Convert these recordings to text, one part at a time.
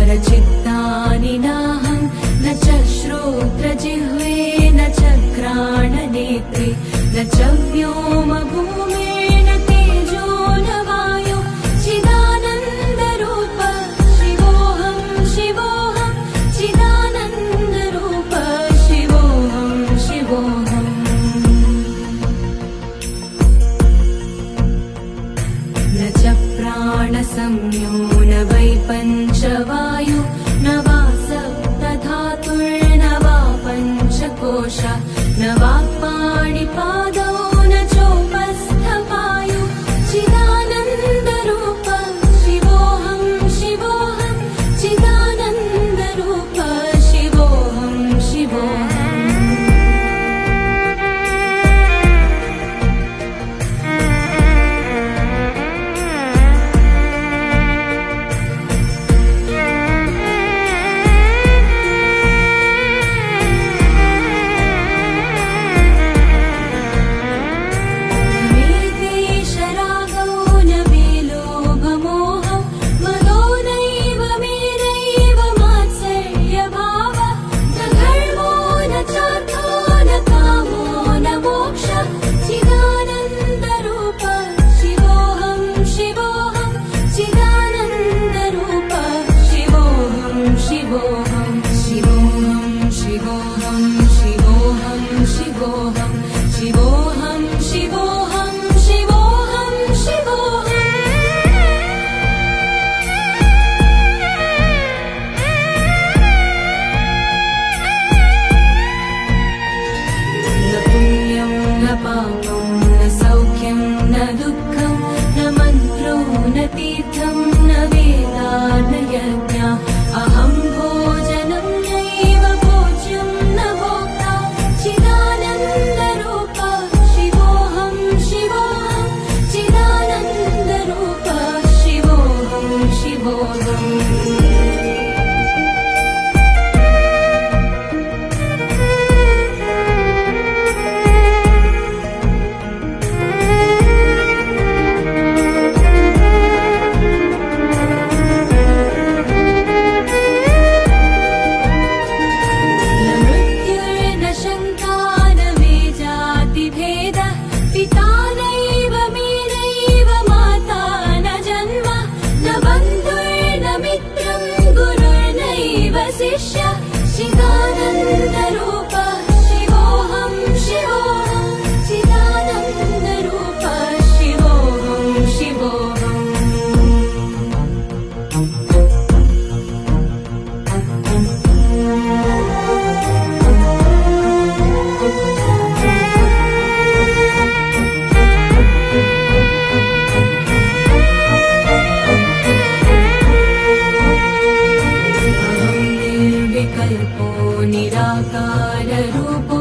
नाहङ्कारचित्तानि नाहं न च श्रोत्रजिह्वे न च घ्राणनेत्रे न च व्योमभूमेन तेजो न वायो चिदानन्दरूप शिवोऽहं शिवोऽहं चिदानन्दरूप शिवोऽहं शिवोऽहम् न च प्राणसंज्ञो न वै पञ्चवायु न वा सप्तधातुर्न वा पञ्चकोश न वा पाणिपादौ न चोपस्थपायु चिदानन्दरूप शिवोऽहं शिवोऽहं चिदानन्दरूप शिवोऽहं शिवोऽहम् चिदानन्दरूप शिवोऽहं शिवोऽहं चिदानन्दरूप शिवोऽहं शिवोऽहम् निराकाररूपो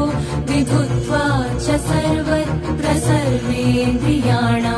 विधुत्वा च सर्वत्र सर्वेन्द्रियाणाम्